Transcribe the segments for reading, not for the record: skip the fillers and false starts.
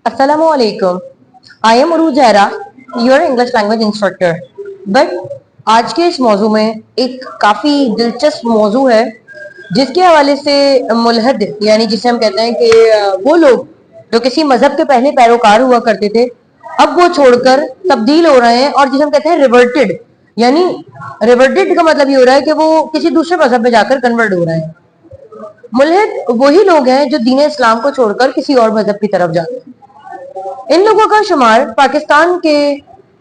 Assalamu alaikum. I am Uruj Zahra, your English language instructor. But आज के इस मौजू में एक काफी दिलचस्प मौजू है जिसके हवाले से मुल्हद यानी जिसे हम कहते हैं कि वो लोग जो किसी मजहब के पहले पैरोकार हुआ करते थे अब वो छोड़कर तब्दील हो रहे हैं और जिसे हम कहते हैं रिवर्टेड यानी रिवर्टेड का मतलब ये हो रहा है कि वो किसी दूसरे मजहब में जाकर कन्वर्ट हो रहे हैं। मुल्हिद वही लोग हैं जो दीन इस्लाम को छोड़कर किसी और मजहब की तरफ जाते हैं। इन लोगों का शुमार पाकिस्तान के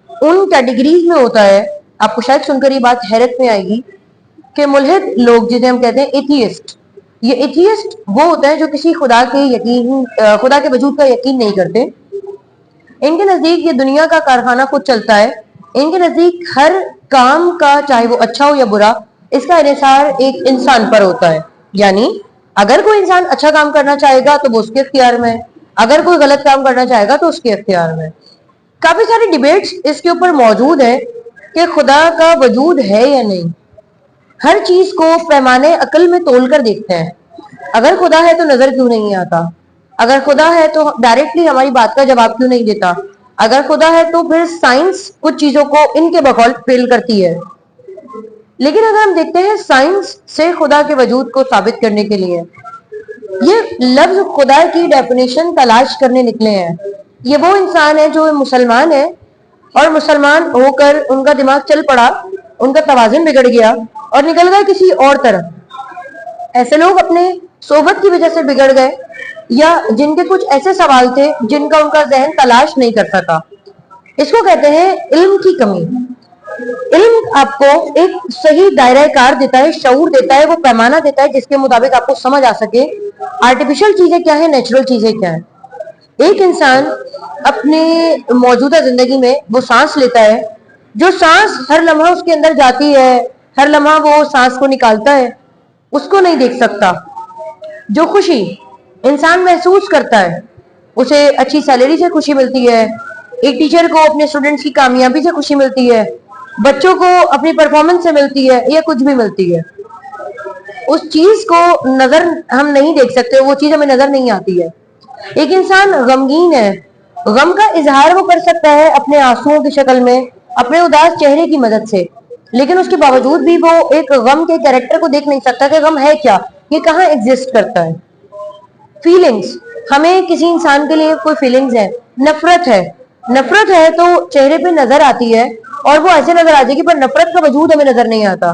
उन कैटेगरीज में होता है। आपको शायद सुनकर ये बात हैरत में आएगी कि मुल्हिद लोग जिन्हें हम कहते हैं एथियस्ट, ये एथियस्ट वो होते हैं जो किसी खुदा के वजूद का यकीन नहीं करते। इनके नजदीक ये दुनिया का कारखाना खुद चलता है। इनके नजदीक हर काम का चाहे वो अच्छा हो या बुरा इसका इन्हिसार एक इंसान पर होता है। यानी अगर कोई इंसान अच्छा काम करना चाहेगा तो वो उसके इख्तियार में है, अगर कोई गलत काम करना चाहेगा तो उसके इख्तियार में। काफी सारी डिबेट्स इसके ऊपर मौजूद है कि खुदा का वजूद है या नहीं। हर चीज को पैमाने अकल में तोल कर देखते हैं। अगर खुदा है तो नजर क्यों नहीं आता? अगर खुदा है तो डायरेक्टली हमारी बात का जवाब क्यों नहीं देता? अगर खुदा है तो फिर साइंस कुछ चीजों को इनके बकौल फेल करती है। लेकिन अगर हम देखते हैं साइंस से खुदा के वजूद को साबित करने के लिए ये लफ्ज खुदा की डेफिनेशन तलाश करने निकले हैं। ये वो इंसान है जो मुसलमान है और मुसलमान होकर उनका दिमाग चल पड़ा, उनका तवाज़ुन बिगड़ गया और निकल गए किसी और तरफ। ऐसे लोग अपने सोबत की वजह से बिगड़ गए या जिनके कुछ ऐसे सवाल थे जिनका उनका जहन तलाश नहीं कर सका। इसको कहते हैं इल्म की कमी। इल्म आपको एक सही दायरा कार देता है, शऊर देता है, वो पैमाना देता है जिसके मुताबिक आपको समझ आ सके आर्टिफिशियल चीजें क्या है, नेचुरल चीजें क्या है। एक इंसान अपने मौजूदा जिंदगी में वो सांस लेता है, जो सांस हर लम्हा उसके अंदर जाती है, हर लम्हा वो सांस को निकालता है, उसको नहीं देख सकता। जो खुशी इंसान महसूस करता है उसे अच्छी सैलरी से खुशी मिलती है, एक टीचर को अपने स्टूडेंट्स की कामयाबी से खुशी मिलती है, बच्चों को अपनी परफॉर्मेंस से मिलती है या कुछ भी मिलती है। उस चीज को नजर हम नहीं देख सकते, वो चीज हमें नजर नहीं आती है। एक इंसान गमगीन है, गम का इजहार वो कर सकता है अपने आंसुओं की शक्ल में, अपने उदास चेहरे की मदद से, लेकिन उसके बावजूद भी वो एक गम के कैरेक्टर को देख नहीं सकता कि गम है क्या, ये कहाँ एग्जिस्ट करता है। फीलिंग्स, हमें किसी इंसान के लिए कोई फीलिंग्स है, नफरत है तो चेहरे पे नजर आती है और वो ऐसे नजर आ जाएगी, पर नफरत का वजूद हमें नजर नहीं आता।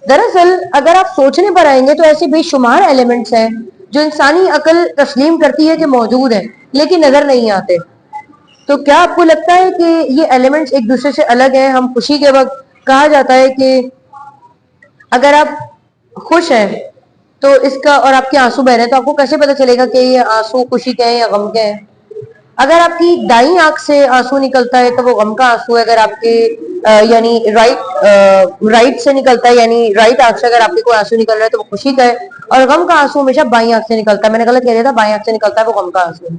दरअसल अगर आप सोचने पर आएंगे तो ऐसे बेशुमार एलिमेंट्स हैं जो इंसानी अकल तस्लीम करती है कि मौजूद है लेकिन नजर नहीं आते। तो क्या आपको लगता है कि ये एलिमेंट्स एक दूसरे से अलग हैं? हम खुशी के वक्त कहा जाता है कि अगर आप खुश हैं तो इसका और आपके आंसू बह रहे हैं तो आपको कैसे पता चलेगा कि ये आंसू खुशी के हैं या गम के हैं? अगर आपकी दाईं आंख से आंसू निकलता है तो वो गम का आंसू है। अगर आपके यानी राइट से निकलता है, यानी राइट आंख से अगर आपके कोई आंसू निकल रहा है तो वो खुशी का है। और गम का आंसू हमेशा बाईं आंख से निकलता है। मैंने गलत कह दिया था, बाईं आंख से निकलता है वो गम का आंसू है।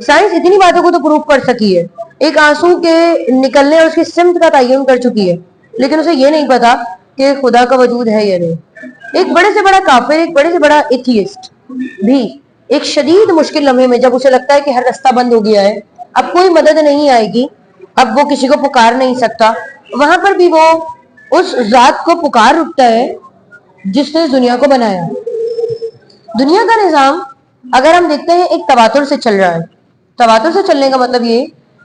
साइंस इतनी बातों को तो प्रूव कर सकी है, एक आंसू के निकलने और उसकी सिमत का तयन कर चुकी है, लेकिन उसे ये नहीं पता कि खुदा का वजूद है या नहीं। एक बड़े से बड़ा काफिर, एक बड़े से बड़ा एथियस्ट भी एक शदीद मुश्किल लम्हे में जब उसे लगता है कि हर रास्ता बंद हो गया है, अब कोई मदद नहीं आएगी, अब वो किसी को पुकार नहीं सकता, वहां पर भी वो उस जात को पुकार उठता है जिसने दुनिया को बनाया। दुनिया का निजाम अगर हम देखते हैं एक तवातुर से चल रहा है। तवातुर से चलने का मतलब ये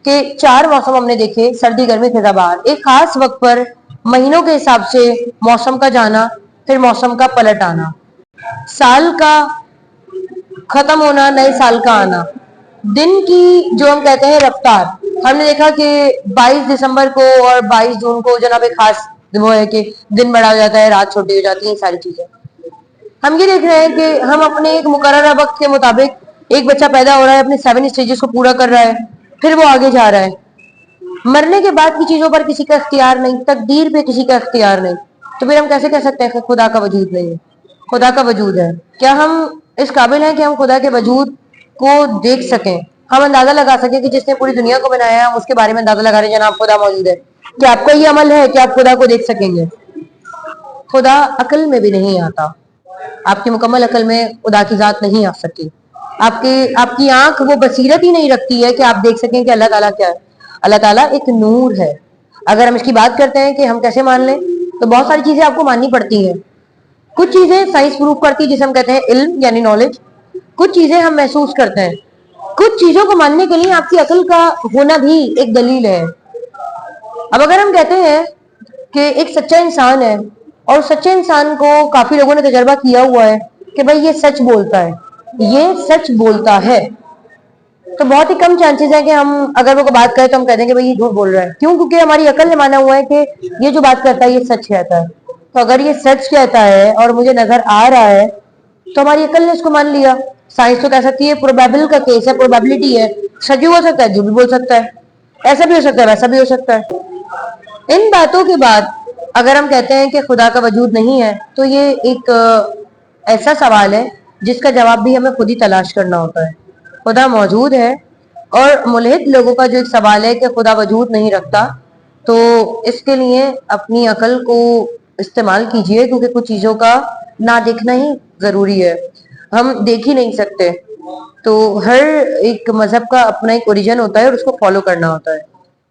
कि 4 मौसम हमने देखे, सर्दी गर्मी खिज़ा बहार, एक खास वक्त पर महीनों के हिसाब से मौसम का जाना, फिर मौसम का पलट आना, साल का खत्म होना, नए साल का आना, दिन की जो हम कहते हैं रफ्तार। हमने देखा कि 22 दिसंबर को और 22 जून को जनाब एक खास वो है कि दिन बड़ा हो जाता है, रात छोटी हो जाती है, सारी चीजें। हम ये देख रहे हैं कि हम अपने एक मुकर्रर वक्त के मुताबिक, एक बच्चा पैदा हो रहा है, अपने 7 स्टेजेस को पूरा कर रहा है, फिर वो आगे जा रहा है। मरने के बाद की चीजों पर किसी का इख्तियार नहीं, तकदीर पे किसी का इख्तियार नहीं। तो फिर हम कैसे कह सकते हैं कि खुदा का वजूद नहीं है? खुदा का वजूद है। क्या हम इस काबिल हैं कि हम खुदा के वजूद को देख सकें, हम अंदाजा लगा सकें कि जिसने पूरी दुनिया को बनाया है हम उसके बारे में अंदाजा लगा रहे हैं जनाब खुदा मौजूद है? क्या आपका ये अमल है कि आप खुदा को देख सकेंगे? खुदा अकल में भी नहीं आता, आपकी मुकम्मल अकल में खुदा की जात नहीं आ सकती। आपकी आंख वो बसीरत ही नहीं रखती है कि आप देख सकें कि अल्लाह ताला क्या है। अल्लाह ताला एक नूर है। अगर हम इसकी बात करते हैं कि हम कैसे मान लें, तो बहुत सारी चीजें आपको माननी पड़ती हैं। कुछ चीजें साइंस प्रूव करती है, जिसे हम कहते हैं इल्म यानी नॉलेज। कुछ चीजें हम महसूस करते हैं। कुछ चीजों को मानने के लिए आपकी अकल का होना भी एक दलील है। अब अगर हम कहते हैं कि एक सच्चा इंसान है, और सच्चे इंसान को काफी लोगों ने तजर्बा किया हुआ है कि भाई ये सच बोलता है, ये सच बोलता है, तो बहुत ही कम चांसेस है कि हम अगर वो बात करें तो हम कह देंगे भाई ये झूठ बोल रहा है। क्यों? क्योंकि हमारी अकल ने माना हुआ है कि ये जो बात करता है ये सच कहता है। तो अगर ये सच कहता है और मुझे नजर आ रहा है, तो हमारी अकल ने इसको मान लिया। साइंस तो कह सकती है प्रोबेबल का केस है, प्रोबेबिलिटी है, सच भी हो सकता है, झूठ भी बोल सकता है, ऐसा भी हो सकता है, वैसा भी हो सकता है। इन बातों के बाद अगर हम कहते हैं कि खुदा का वजूद नहीं है, तो ये एक ऐसा सवाल है जिसका जवाब भी हमें खुद ही तलाश करना होता है। खुदा मौजूद है, और मुल्हिद लोगों का जो एक सवाल है कि खुदा वजूद नहीं रखता, तो इसके लिए अपनी अकल को इस्तेमाल कीजिए, क्योंकि कुछ चीजों का ना देखना ही जरूरी है, हम देख ही नहीं सकते। तो हर एक मजहब का अपना एक ओरिजिन होता है और उसको फॉलो करना होता है।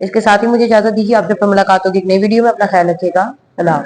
इसके साथ ही मुझे इजाजत दीजिए, आपसे फिर मुलाकात होगी एक नई वीडियो में। अपना ख्याल रखिएगा। अल्लाह।